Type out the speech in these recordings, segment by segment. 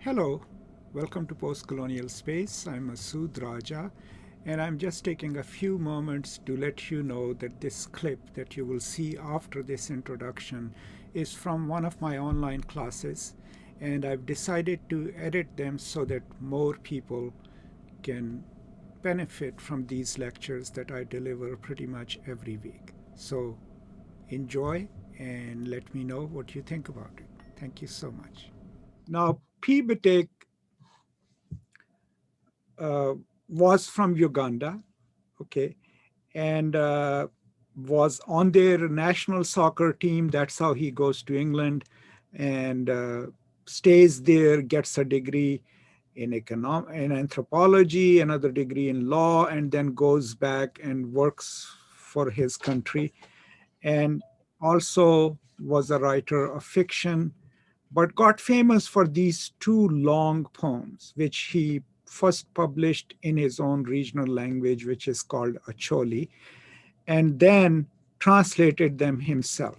Hello, welcome to Postcolonial Space. I'm Masood Raja, and I'm just taking a few moments to let you know that this clip that you will see after this introduction is from one of my online classes, and I've decided to edit them so that more people can benefit from these lectures that I deliver pretty much every week. So enjoy and let me know what you think about it. Thank you so much. Now, P. uh, was from Uganda, okay, and was on their national soccer team. That's how he goes to England and stays there, gets a degree in anthropology, another degree in law, and then goes back and works for his country. And also was a writer of fiction, but got famous for these two long poems, which he first published in his own regional language, which is called Acholi, and then translated them himself.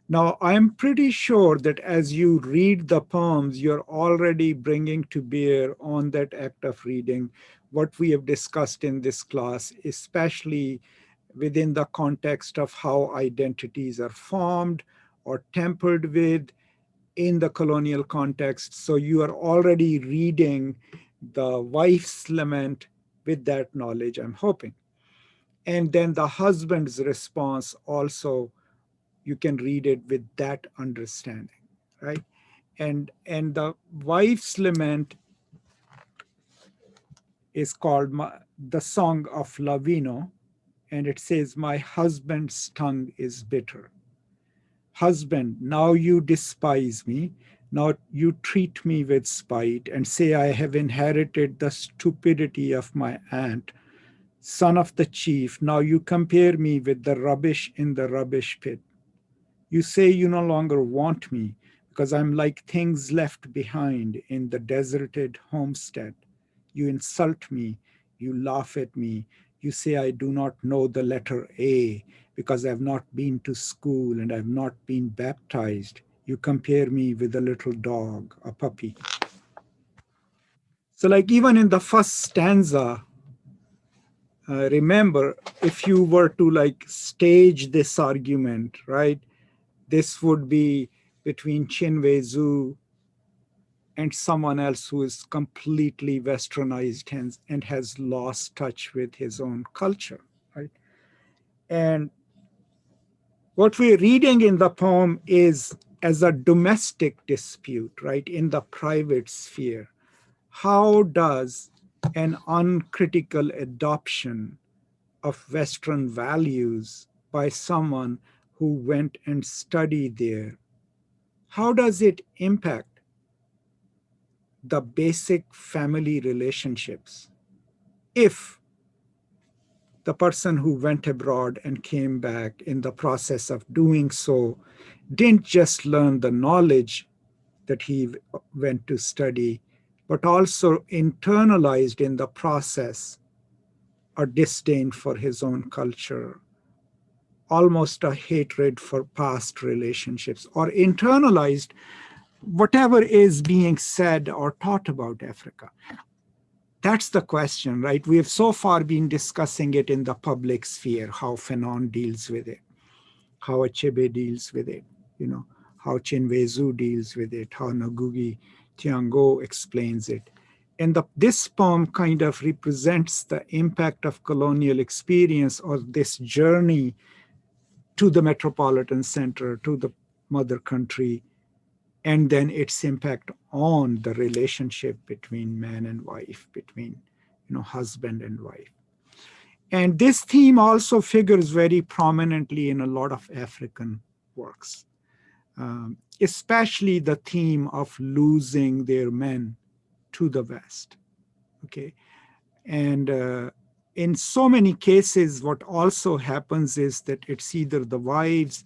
Now, I'm pretty sure that as you read the poems, you're already bringing to bear on that act of reading what we have discussed in this class, especially within the context of how identities are formed or tempered with in the colonial context. So you are already reading the wife's lament with that knowledge, I'm hoping. And then the husband's response also, you can read it with that understanding, right? And the wife's lament is called the Song of Lawino, and it says, "My husband's tongue is bitter. Husband, now you despise me. Now you treat me with spite and say I have inherited the stupidity of my aunt. Son of the chief, now you compare me with the rubbish in the rubbish pit. You say you no longer want me because I'm like things left behind in the deserted homestead. You insult me. You laugh at me. You say I do not know the letter A because I've not been to school and I've not been baptized. You compare me with a little dog, a puppy." So, like, even in the first stanza, remember, if you were to like stage this argument, right, this would be between Chinwe Zhu and someone else who is completely westernized and has lost touch with his own culture, right? And what we're reading in the poem is as a domestic dispute, right, in the private sphere. How does an uncritical adoption of Western values by someone who went and studied there, how does it impact the basic family relationships if the person who went abroad and came back in the process of doing so didn't just learn the knowledge that he went to study, but also internalized in the process a disdain for his own culture, almost a hatred for past relationships, or internalized whatever is being said or taught about Africa. That's the question, right? We have so far been discussing it in the public sphere, how Fanon deals with it, how Achebe deals with it, how Chinwezu deals with it, how Ngugi Thiong'o explains it. And this poem kind of represents the impact of colonial experience or this journey to the metropolitan center, to the mother country, and then its impact on the relationship between man and wife, between husband and wife. And this theme also figures very prominently in a lot of African works, especially the theme of losing their men to the West. Okay, and in so many cases, what also happens is that it's either the wives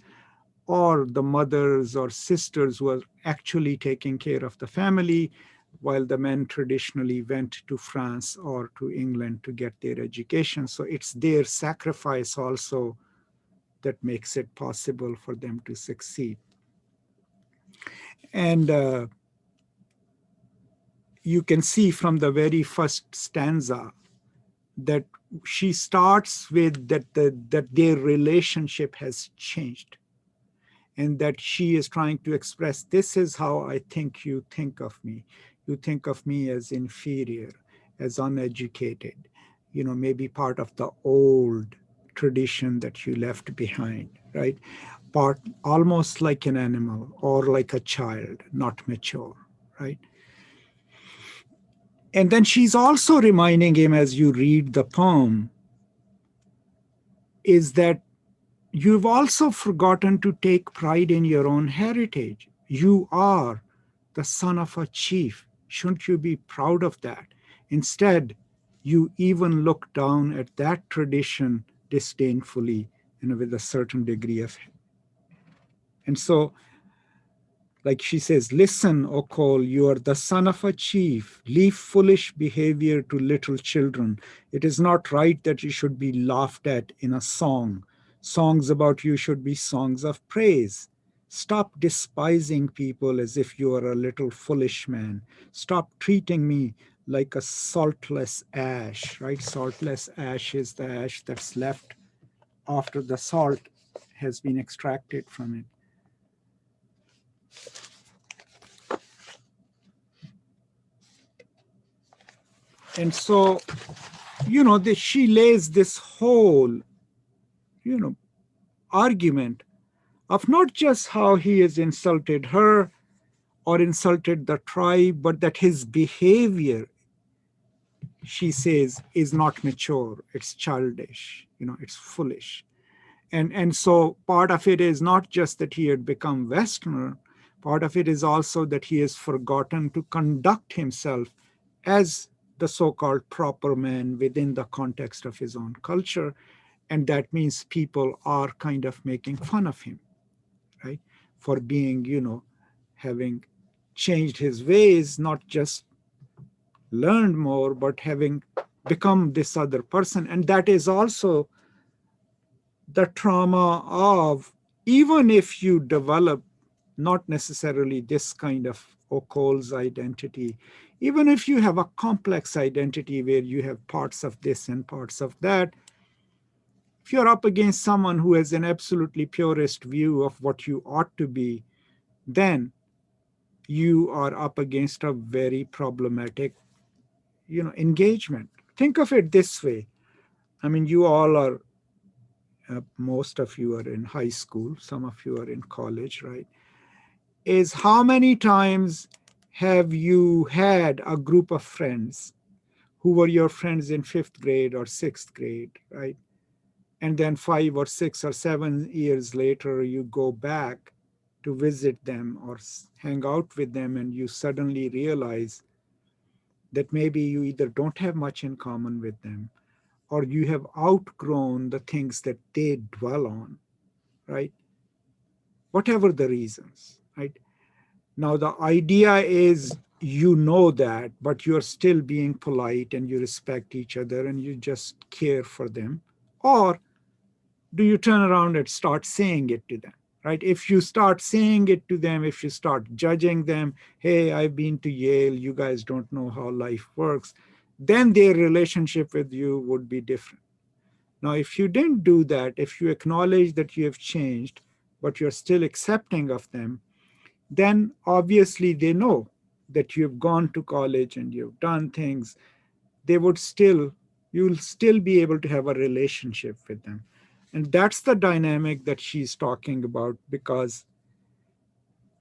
or the mothers or sisters who are actually taking care of the family, while the men traditionally went to France or to England to get their education. So it's their sacrifice also that makes it possible for them to succeed. And you can see from the very first stanza that she starts with that their relationship has changed, and that she is trying to express, this is how I think you think of me. You think of me as inferior, as uneducated, maybe part of the old tradition that you left behind, right? Part almost like an animal or like a child, not mature, right? And then she's also reminding him, as you read the poem, is that you've also forgotten to take pride in your own heritage. You are the son of a chief. Shouldn't you be proud of that? Instead, you even look down at that tradition disdainfully and with a certain degree of. And so, like she says, listen, Okol, you are the son of a chief. Leave foolish behavior to little children. It is not right that you should be laughed at in a song. Songs about you should be songs of praise. Stop despising people as if you are a little foolish man. Stop treating me like a saltless ash, right? Saltless ash is the ash that's left after the salt has been extracted from it. And so, she lays this whole, argument of not just how he has insulted her or insulted the tribe, but that his behavior, she says, is not mature. It's childish, it's foolish. And so part of it is not just that he had become Westerner, part of it is also that he has forgotten to conduct himself as the so-called proper man within the context of his own culture. And that means people are kind of making fun of him, right? For being, having changed his ways, not just learned more, but having become this other person. And that is also the trauma of, even if you develop not necessarily this kind of Okol's identity, even if you have a complex identity where you have parts of this and parts of that, if you're up against someone who has an absolutely purist view of what you ought to be, then you are up against a very problematic, engagement. Think of it this way. I mean, you all are, most of you are in high school, some of you are in college, right? Is how many times have you had a group of friends who were your friends in 5th grade or 6th grade, right? And then 5 or 6 or 7 years later, you go back to visit them or hang out with them, and you suddenly realize that maybe you either don't have much in common with them, or you have outgrown the things that they dwell on, right? Whatever the reasons, right? Now, the idea is, that, but you're still being polite and you respect each other and you just care for them. Or do you turn around and start saying it to them, right? If you start saying it to them, if you start judging them, hey, I've been to Yale, you guys don't know how life works, then their relationship with you would be different. Now, if you didn't do that, if you acknowledge that you have changed, but you're still accepting of them, then obviously they know that you've gone to college and you've done things. They would still, you'll still be able to have a relationship with them. And that's the dynamic that she's talking about, because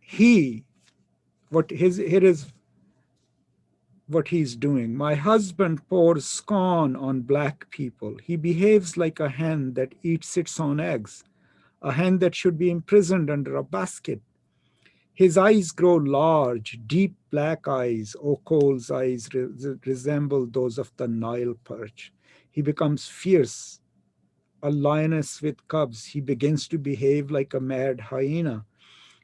here is what he's doing. My husband pours scorn on black people. He behaves like a hen that eats its own eggs, a hen that should be imprisoned under a basket. His eyes grow large, deep black eyes. Okol's eyes resemble those of the Nile perch. He becomes fierce, a lioness with cubs. He begins to behave like a mad hyena.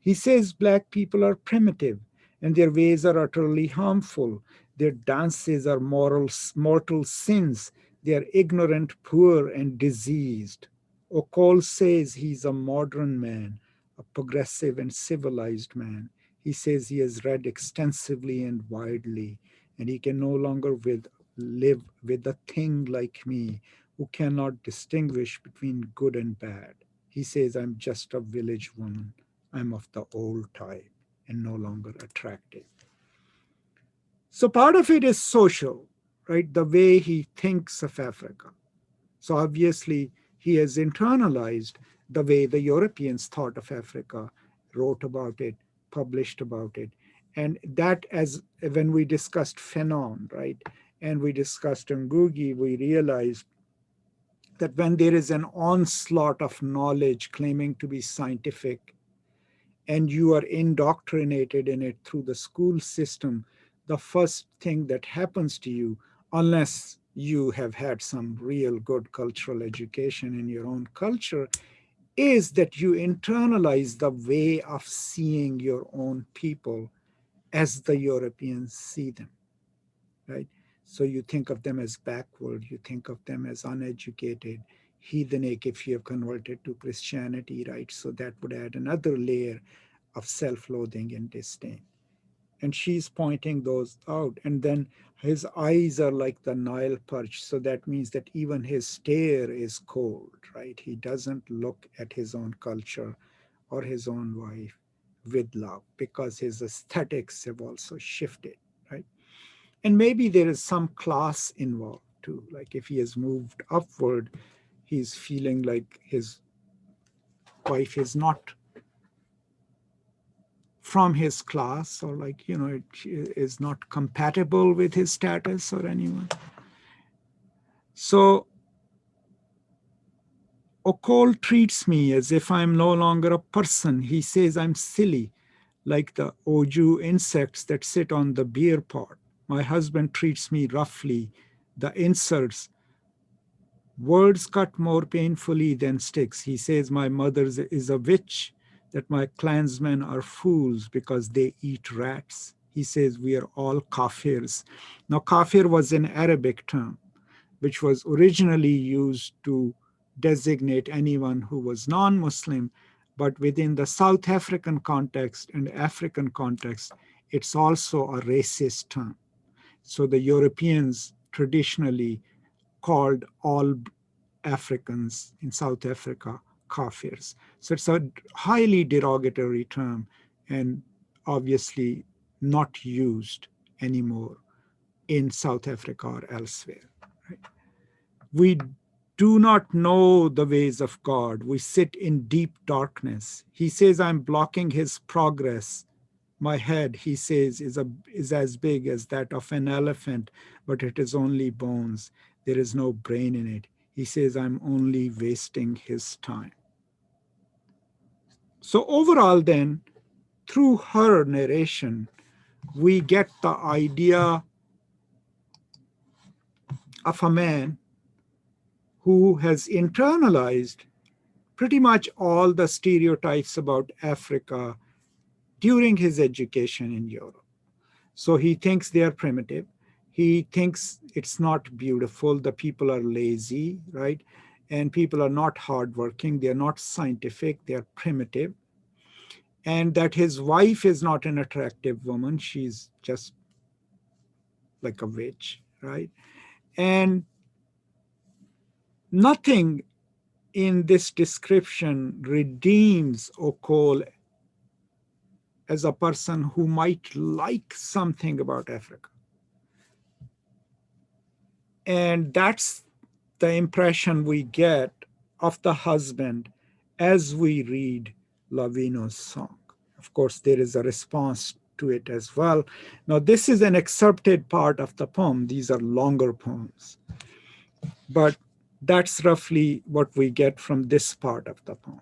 He says black people are primitive and their ways are utterly harmful. Their dances are mortal sins. They are ignorant, poor, and diseased. Okol says he's a modern man, a progressive and civilized man. He says he has read extensively and widely, and he can no longer live with a thing like me who cannot distinguish between good and bad. He says, I'm just a village woman. I'm of the old type and no longer attractive. So part of it is social, right? The way he thinks of Africa. So obviously, he has internalized the way the Europeans thought of Africa, wrote about it, published about it. And that, as when we discussed Fanon, right, and we discussed Ngugi, we realized that when there is an onslaught of knowledge claiming to be scientific, and you are indoctrinated in it through the school system, the first thing that happens to you, unless you have had some real good cultural education in your own culture, is that you internalize the way of seeing your own people as the Europeans see them, right? So you think of them as backward, you think of them as uneducated, heathenic if you have converted to Christianity, right? So that would add another layer of self-loathing and disdain. And she's pointing those out. And then his eyes are like the Nile perch. So that means that even his stare is cold, right? He doesn't look at his own culture or his own wife with love because his aesthetics have also shifted, right? And maybe there is some class involved too. Like if he has moved upward, he's feeling like his wife is not from his class, or like, it is not compatible with his status or anyone. So Ocol treats me as if I'm no longer a person. He says I'm silly, like the oju insects that sit on the beer pot. My husband treats me roughly. The inserts, words cut more painfully than sticks. He says my mother is a witch, that my clansmen are fools because they eat rats. He says we are all kafirs. Now, kafir was an Arabic term, which was originally used to designate anyone who was non-Muslim, but within the South African context and African context, it's also a racist term. So the Europeans traditionally called all Africans in South Africa kafirs. So it's a highly derogatory term and obviously not used anymore in South Africa or elsewhere. Right? We do not know the ways of God. We sit in deep darkness. He says, I'm blocking his progress. My head, he says, is as big as that of an elephant, but it is only bones. There is no brain in it. He says, I'm only wasting his time. So overall then, through her narration, we get the idea of a man who has internalized pretty much all the stereotypes about Africa during his education in Europe. So he thinks they are primitive. He thinks it's not beautiful. The people are lazy, right? And people are not hardworking. They're not scientific. They're primitive. And that his wife is not an attractive woman. She's just like a witch, right? And nothing in this description redeems Ocol as a person who might like something about Africa. And that's the impression we get of the husband as we read Lawino's song. Of course, there is a response to it as well. Now, this is an excerpted part of the poem. These are longer poems. But that's roughly what we get from this part of the poem.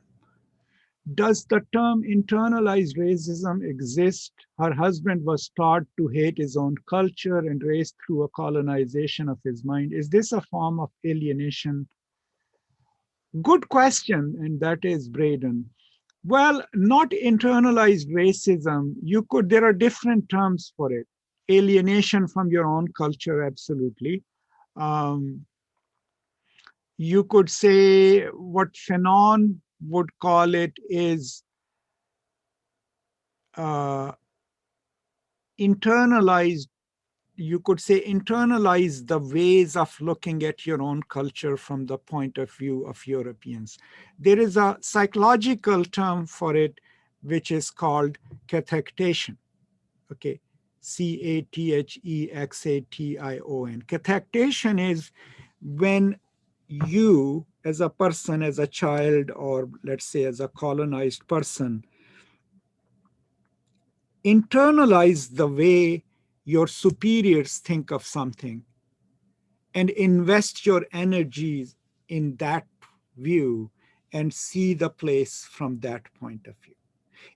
Does the term internalized racism exist? Her husband was taught to hate his own culture and race through a colonization of his mind. Is this a form of alienation? Good question, and that is Braden. Well, not internalized racism. There are different terms for it. Alienation from your own culture, absolutely. You could say what Fanon would call it is internalized you could say, internalize the ways of looking at your own culture from the point of view of Europeans. There is a psychological term for it, which is called cathectation. Okay, Cathexation. Cathectation is when you, as a person, as a child, or let's say as a colonized person, internalize the way your superiors think of something and invest your energies in that view and see the place from that point of view.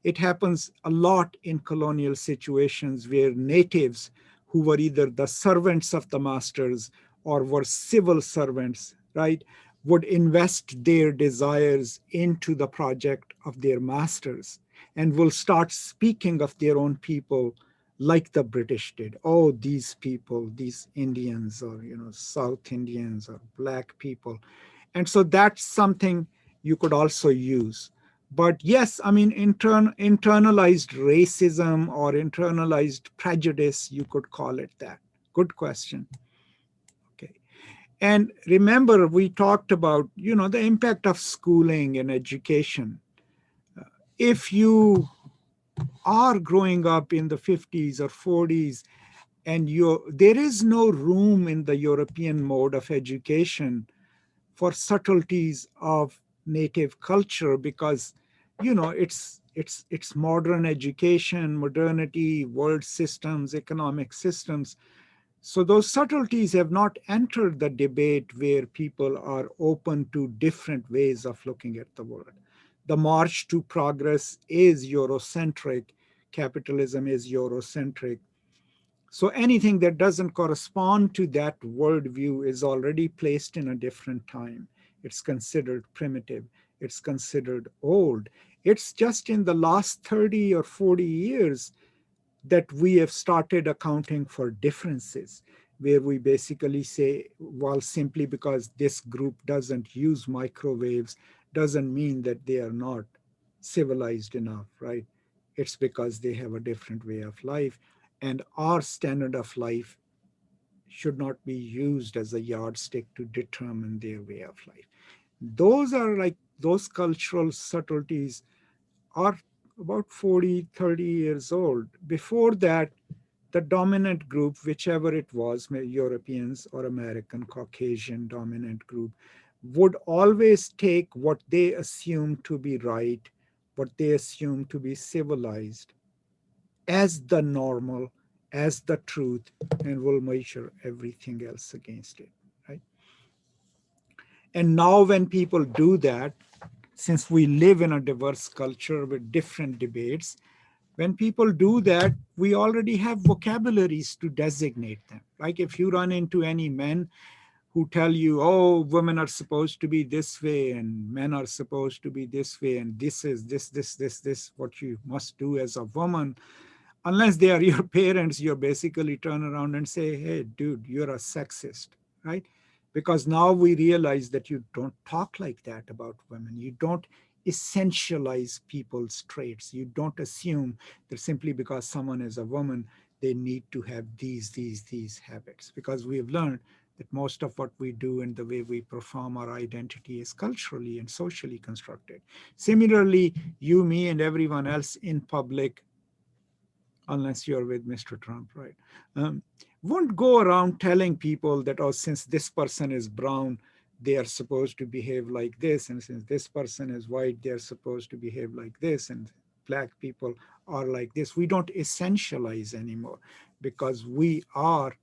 It happens a lot in colonial situations where natives who were either the servants of the masters or were civil servants, right, would invest their desires into the project of their masters and will start speaking of their own people like the British did. Oh, these people, these Indians, or South Indians, or black people. And so that's something you could also use. But yes, I mean, internalized racism or internalized prejudice, you could call it that. Good question. Okay. And remember, we talked about, the impact of schooling and education. If you are growing up in the 50s or 40s, and there is no room in the European mode of education for subtleties of native culture, because it's modern education, modernity, world systems, economic systems. So those subtleties have not entered the debate where people are open to different ways of looking at the world. The march to progress is Eurocentric. Capitalism is Eurocentric. So anything that doesn't correspond to that worldview is already placed in a different time. It's considered primitive. It's considered old. It's just in the last 30 or 40 years that we have started accounting for differences, where we basically say, well, simply because this group doesn't use microwaves doesn't mean that they are not civilized enough, right? It's because they have a different way of life. And our standard of life should not be used as a yardstick to determine their way of life. Those are like those cultural subtleties are about 40, 30 years old. Before that, the dominant group, whichever it was, Europeans or American, Caucasian dominant group, would always take what they assumed to be right, what they assumed to be civilized, as the normal, as the truth, and will measure everything else against it, right? And now when people do that, since we live in a diverse culture with different debates, when people do that, we already have vocabularies to designate them. Like if you run into any men who tell you, oh, women are supposed to be this way and men are supposed to be this way, and this is this, what you must do as a woman, unless they are your parents, you basically turn around and say, hey, dude, you're a sexist, right? Because now we realize that you don't talk like that about women. You don't essentialize people's traits. You don't assume that simply because someone is a woman, they need to have these habits. Because we've learned that most of what we do and the way we perform our identity is culturally and socially constructed. Similarly, you, me, and everyone else in public, unless you're with Mr. Trump, right? Won't go around telling people that, oh, since this person is brown, they are supposed to behave like this. And since this person is white, they're supposed to behave like this. And black people are like this. We don't essentialize anymore because we are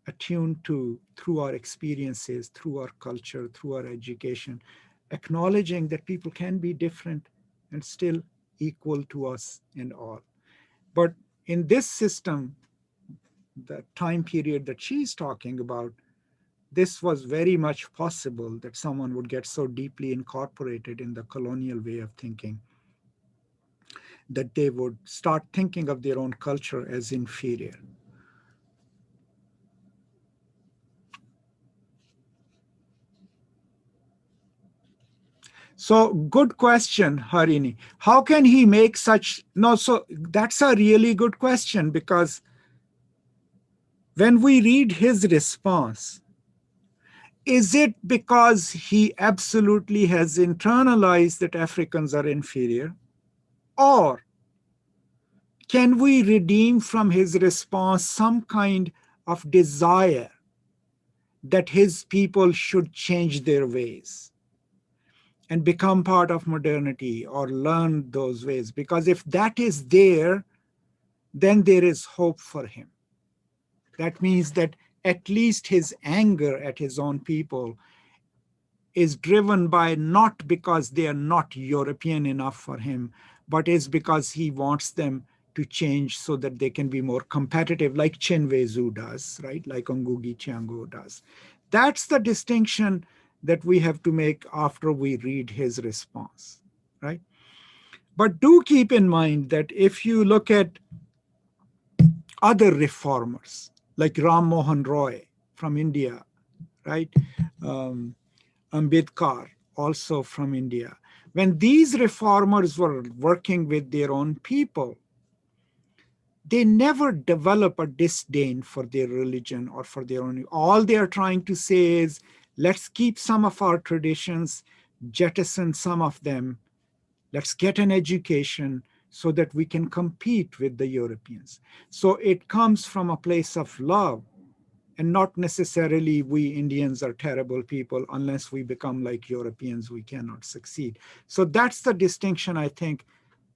attuned to, through our experiences, through our culture, through our education, acknowledging that people can be different and still equal to us and all. But in this system, the time period that she's talking about, this was very much possible that someone would get so deeply incorporated in the colonial way of thinking that they would start thinking of their own culture as inferior. So good question, Harini. How can he make such, no, so that's a really good question, because When we read his response, is it because he absolutely has internalized that Africans are inferior? Or can we redeem from his response some kind of desire that his people should change their ways and become part of modernity or learn those ways? Because if that is there, then there is hope for him. That means that at least his anger at his own people is driven by not because they are not European enough for him, but is because he wants them to change so that they can be more competitive, like Chinwezu does, right? Like Ngugi Thiang'o does. That's the distinction that we have to make after we read his response, right? But do keep in mind that if you look at other reformers, like Ram Mohan Roy from India, right? Um, Ambedkar, also from India. When these reformers were working with their own people, they never develop a disdain for their religion or for their own. All they are trying to say is, let's keep some of our traditions, jettison some of them, let's get an education so that we can compete with the Europeans. So it comes from a place of love, and not necessarily we Indians are terrible people. Unless we become like Europeans, we cannot succeed. So that's the distinction I think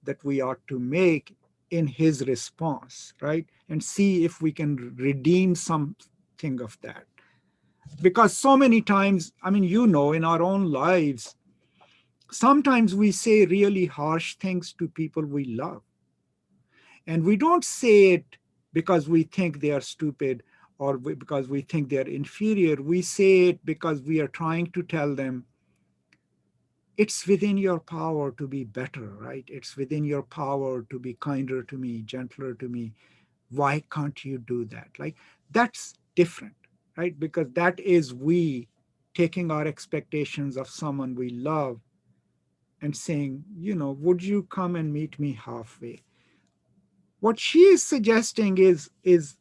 that we ought to make in his response, right? And see if we can redeem something of that. Because so many times, I mean, in our own lives, sometimes we say really harsh things to people we love. And we don't say it because we think they are stupid or because we think they're inferior. We say it because we are trying to tell them it's within your power to be better, right? It's within your power to be kinder to me, gentler to me. Why can't you do that? Like, that's different, right? Because that is we taking our expectations of someone we love and saying, would you come and meet me halfway? What she is suggesting is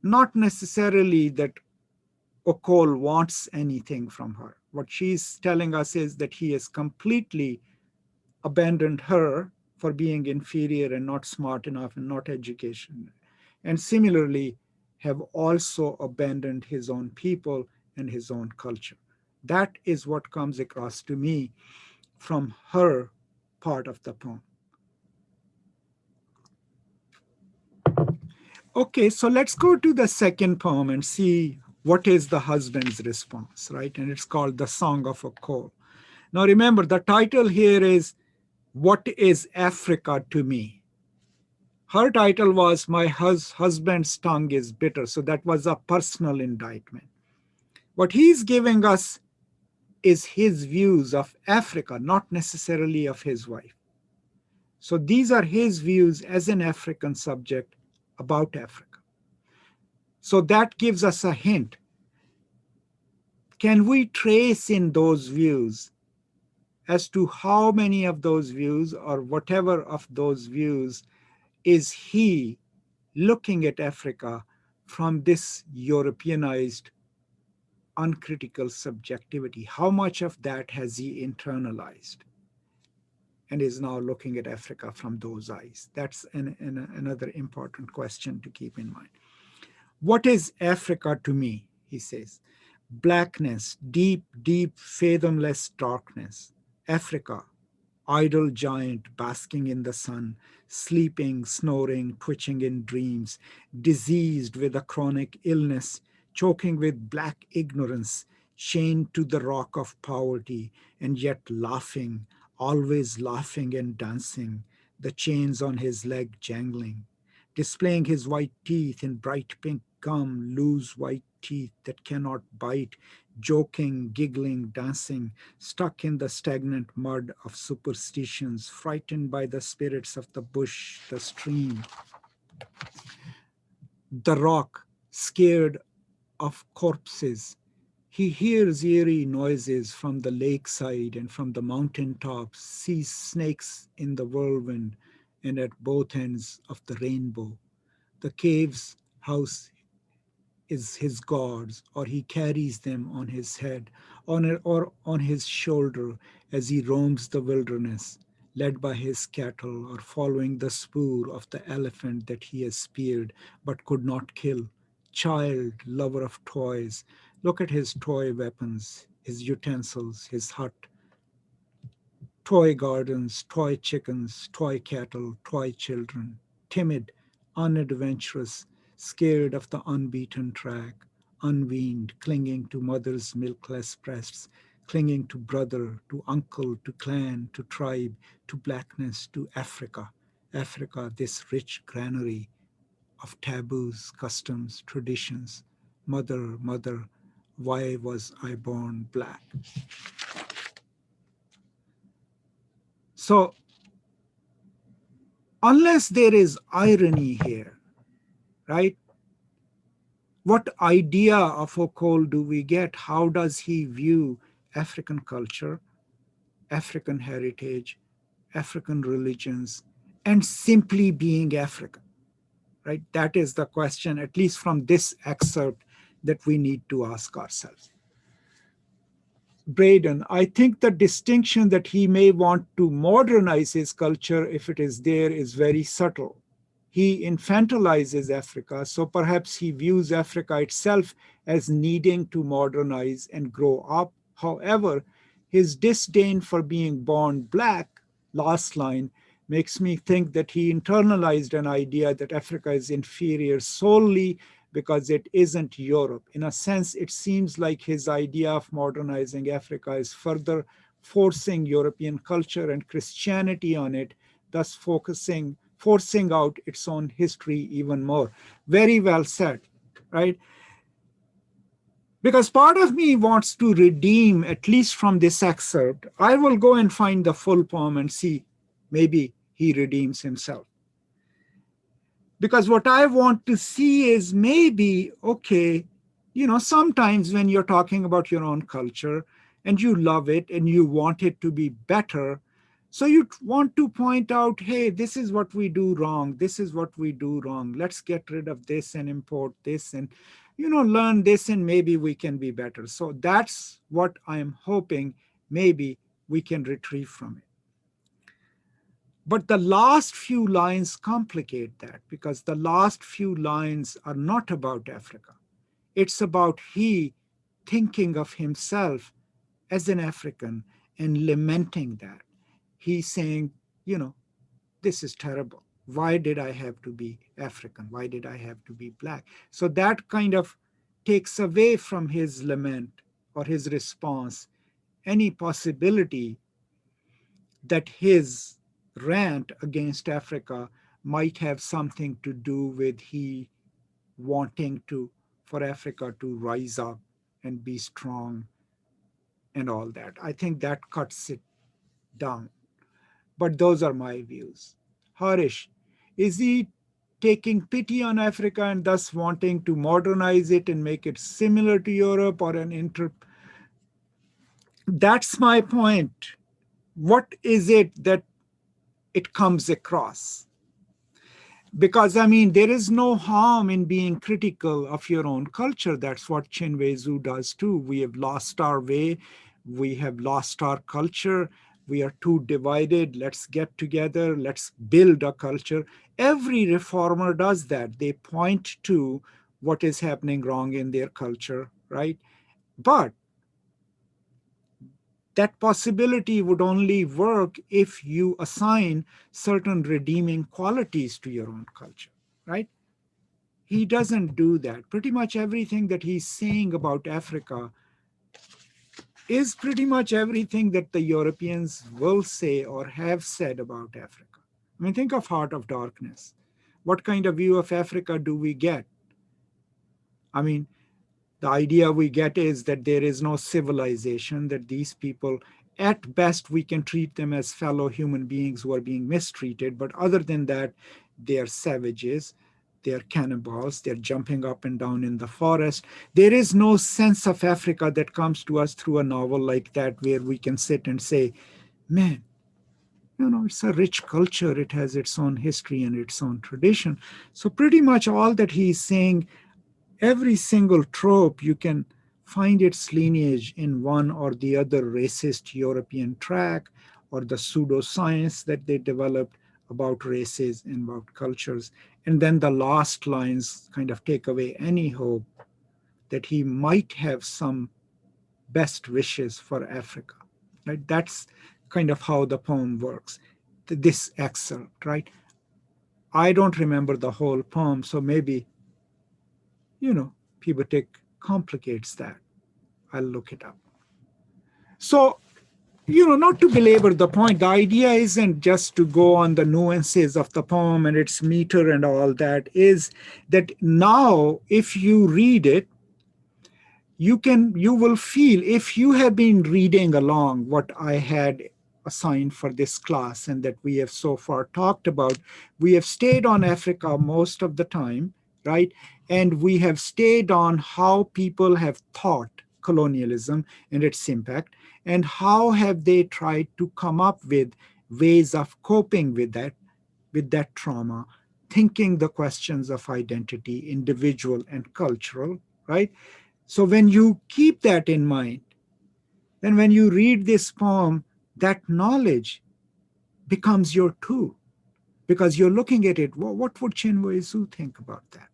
not necessarily that Okol wants anything from her. What she's telling us is that he has completely abandoned her for being inferior and not smart enough and not educated. And similarly, have also abandoned his own people and his own culture. That is what comes across to me from her part of the poem. Okay, so let's go to the second poem and see what is the husband's response, right? And it's called The Song of Ocol. Now remember, the title here is What is Africa to Me? Her title was My Husband's Tongue is Bitter. So that was a personal indictment. What he's giving us is his views of Africa, not necessarily of his wife. So these are his views as an African subject about Africa. So that gives us a hint. Can we trace in those views as to how many of those views or whatever of those views is he looking at Africa from this Europeanized, uncritical subjectivity? How much of that has he internalized and is now looking at Africa from those eyes? That's another important question to keep in mind. What is Africa to me, he says? Blackness, deep, deep, fathomless darkness. Africa, idle giant basking in the sun, sleeping, snoring, twitching in dreams, diseased with a chronic illness, choking with black ignorance, chained to the rock of poverty, and yet laughing, always laughing and dancing, the chains on his leg jangling, displaying his white teeth in bright pink gum, loose white teeth that cannot bite, joking, giggling, dancing, stuck in the stagnant mud of superstitions, frightened by the spirits of the bush, the stream, the rock, scared of corpses. He hears eerie noises from the lakeside and from the mountain tops, sees snakes in the whirlwind and at both ends of the rainbow. The cave's house is his gods, or he carries them on his head, or on his shoulder as he roams the wilderness, led by his cattle, or following the spoor of the elephant that he has speared but could not kill. Child, lover of toys, look at his toy weapons, his utensils, his hut, toy gardens, toy chickens, toy cattle, toy children, timid, unadventurous, scared of the unbeaten track, unweaned, clinging to mother's milkless breasts, clinging to brother, to uncle, to clan, to tribe, to blackness, to Africa. Africa, this rich granary of taboos, customs, traditions. Mother, mother, why was I born black? So unless there is irony here, right? What idea of Ocol do we get? How does he view African culture, African heritage, African religions, and simply being African, right? That is the question, at least from this excerpt, that we need to ask ourselves. Braden, I think the distinction that he may want to modernize his culture, if it is there, is very subtle. He infantilizes Africa, so perhaps he views Africa itself as needing to modernize and grow up. However, his disdain for being born black, last line, makes me think that he internalized an idea that Africa is inferior solely because it isn't Europe. In a sense, it seems like his idea of modernizing Africa is further forcing European culture and Christianity on it, thus forcing out its own history even more. Very well said, right? Because part of me wants to redeem, at least from this excerpt. I will go and find the full poem and see, maybe he redeems himself. Because what I want to see is maybe, okay, sometimes when you're talking about your own culture and you love it and you want it to be better, so you want to point out, hey, this is what we do wrong. This is what we do wrong. Let's get rid of this and import this and, learn this and maybe we can be better. So that's what I'm hoping maybe we can retrieve from it. But the last few lines complicate that, because the last few lines are not about Africa. It's about he thinking of himself as an African and lamenting that. He's saying, this is terrible. Why did I have to be African? Why did I have to be black? So that kind of takes away from his lament or his response any possibility that his rant against Africa might have something to do with he wanting for Africa to rise up and be strong and all that. I think that cuts it down. But those are my views. Harish, is he taking pity on Africa and thus wanting to modernize it and make it similar to Europe, or That's my point. What is it that it comes across? Because, there is no harm in being critical of your own culture. That's what Chinwezu does too. We have lost our way. We have lost our culture. We are too divided. Let's get together. Let's build a culture. Every reformer does that. They point to what is happening wrong in their culture, right? But that possibility would only work if you assign certain redeeming qualities to your own culture, right? He doesn't do that. Pretty much everything that he's saying about Africa is pretty much everything that the Europeans will say or have said about Africa. Think of Heart of Darkness. What kind of view of Africa do we get? The idea we get is that there is no civilization, that these people, at best, we can treat them as fellow human beings who are being mistreated. But other than that, they are savages, they are cannibals, they're jumping up and down in the forest. There is no sense of Africa that comes to us through a novel like that, where we can sit and say, man, it's a rich culture. It has its own history and its own tradition. So pretty much all that he's saying every single trope, you can find its lineage in one or the other racist European track or the pseudoscience that they developed about races and about cultures. And then the last lines kind of take away any hope that he might have some best wishes for Africa. Right? That's kind of how the poem works. This excerpt, right? I don't remember the whole poem, so maybe, Pubertic complicates that. I'll look it up. So, not to belabor the point, the idea isn't just to go on the nuances of the poem and its meter and all that, is that now, if you read it, you will feel, if you have been reading along what I had assigned for this class and that we have so far talked about, we have stayed on Africa most of the time, right? And we have stayed on how people have thought colonialism and its impact, and how have they tried to come up with ways of coping with that trauma, thinking the questions of identity, individual and cultural, right? So when you keep that in mind, then when you read this poem, that knowledge becomes your tool, because you're looking at it. Well, what would Chinwe Zhu think about that?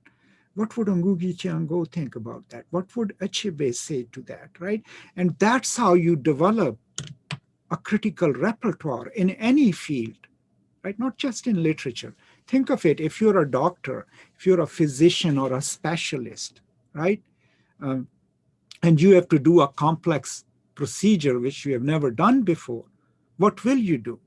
What would Ngugi Chiango think about that? What would Achebe say to that, right? And that's how you develop a critical repertoire in any field, right? Not just in literature. Think of it, if you're a doctor, if you're a physician or a specialist, right? And you have to do a complex procedure which you have never done before, what will you do?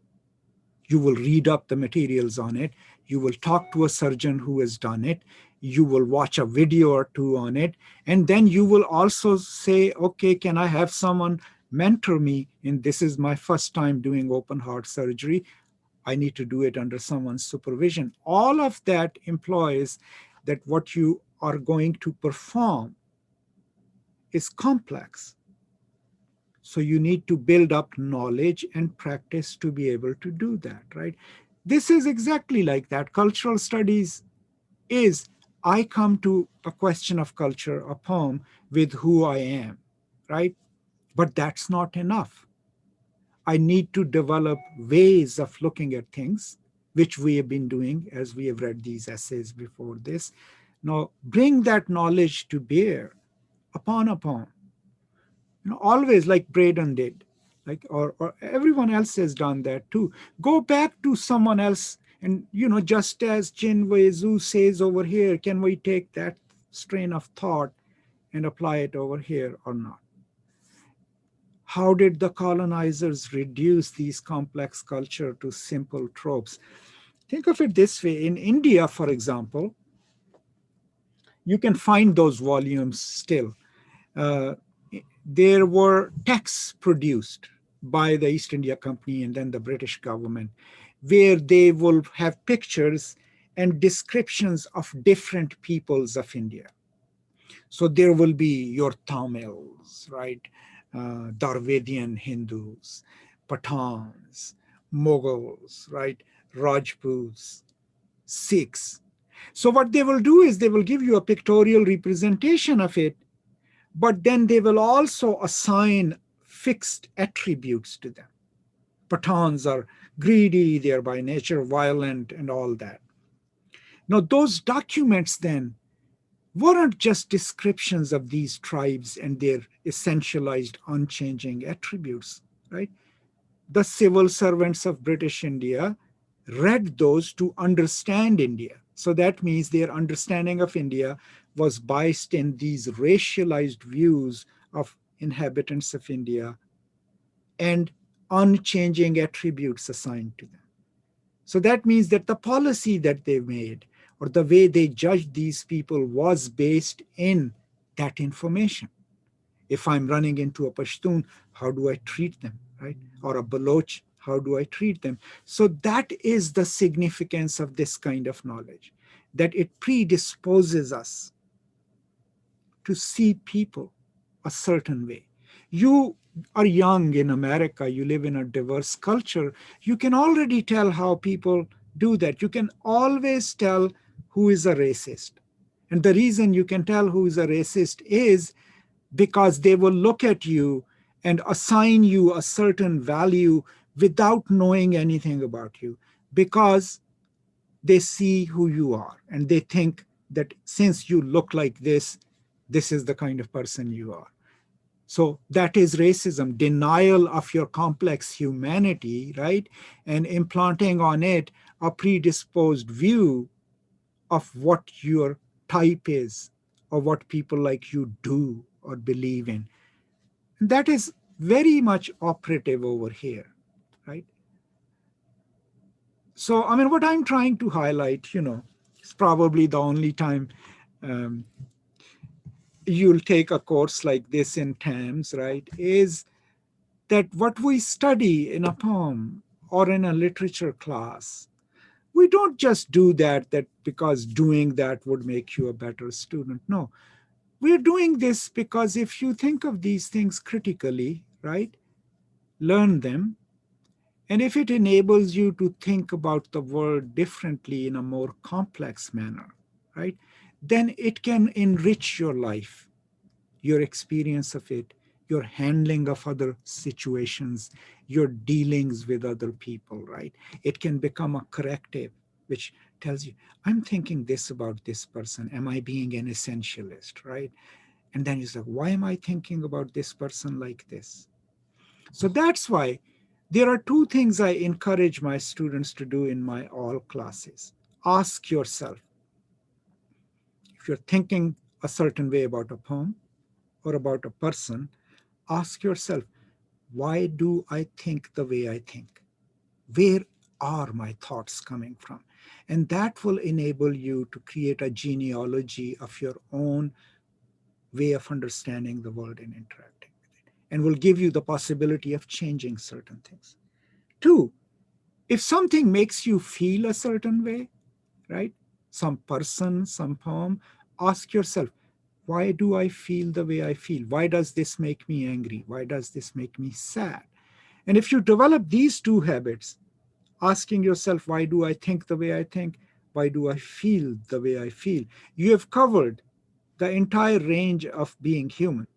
You will read up the materials on it. You will talk to a surgeon who has done it. You will watch a video or two on it. And then you will also say, okay, can I have someone mentor me? And this is my first time doing open heart surgery. I need to do it under someone's supervision. All of that implies that what you are going to perform is complex. So you need to build up knowledge and practice to be able to do that, right? This is exactly like that. Cultural studies is, I come to a question of culture, a poem, with who I am, right? But that's not enough. I need to develop ways of looking at things, which we have been doing as we have read these essays before this. Now, bring that knowledge to bear upon a poem. Always, like Braden did, like or everyone else has done that too. Go back to someone else, and just as Chinwe Zhu says over here, can we take that strain of thought and apply it over here or not? How did the colonizers reduce these complex culture to simple tropes? Think of it this way. In India, for example, you can find those volumes still. There were texts produced by the East India Company and then the British government, where they will have pictures and descriptions of different peoples of India. So there will be your Tamils, right? Darvedian Hindus, Pathans, Mughals, right? Rajputs, Sikhs. So what they will do is they will give you a pictorial representation of it, but then they will also assign fixed attributes to them. Pathans are greedy, they are by nature violent, and all that. Now, those documents then weren't just descriptions of these tribes and their essentialized, unchanging attributes, right? The civil servants of British India read those to understand India. So that means their understanding of India was biased in these racialized views of inhabitants of India and unchanging attributes assigned to them. So that means that the policy that they made or the way they judged these people was based in that information. If I'm running into a Pashtun, how do I treat them, right? Or a Baloch, how do I treat them? So that is the significance of this kind of knowledge, that it predisposes us to see people a certain way. You are young in America, you live in a diverse culture, you can already tell how people do that. You can always tell who is a racist. And the reason you can tell who is a racist is because they will look at you and assign you a certain value without knowing anything about you, because they see who you are and they think that since you look like this is the kind of person you are. So that is racism, denial of your complex humanity, right? And implanting on it a predisposed view of what your type is or what people like you do or believe in. And that is very much operative over here, right? So, I mean, what I'm trying to highlight, it's probably the only time um, you'll take a course like this in TAMS, right, is that what we study in a poem or in a literature class, we don't just do that because doing that would make you a better student. No, we're doing this because if you think of these things critically, right, learn them, and if it enables you to think about the world differently in a more complex manner, right, then it can enrich your life, your experience of it, your handling of other situations, your dealings with other people, right? It can become a corrective, which tells you, I'm thinking this about this person. Am I being an essentialist, right? And then you say, why am I thinking about this person like this? So that's why there are two things I encourage my students to do in my all classes. Ask yourself, if you're thinking a certain way about a poem or about a person, ask yourself, why do I think the way I think? Where are my thoughts coming from? And that will enable you to create a genealogy of your own way of understanding the world and interacting with it, and will give you the possibility of changing certain things. Two, if something makes you feel a certain way, right? Some person, some poem, ask yourself, why do I feel the way I feel? Why does this make me angry? Why does this make me sad? And if you develop these two habits, asking yourself, why do I think the way I think? Why do I feel the way I feel? You have covered the entire range of being human.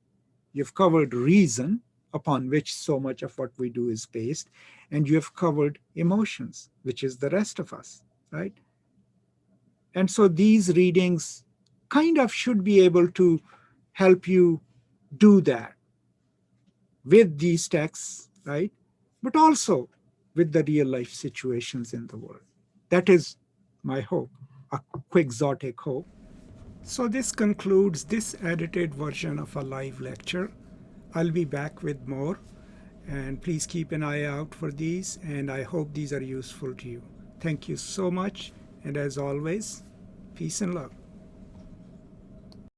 You've covered reason, upon which so much of what we do is based, and you have covered emotions, which is the rest of us, right? And so these readings kind of should be able to help you do that with these texts, right? But also with the real life situations in the world. That is my hope, a quixotic hope. So this concludes this edited version of a live lecture. I'll be back with more, and please keep an eye out for these, and I hope these are useful to you. Thank you so much, and as always, peace and love.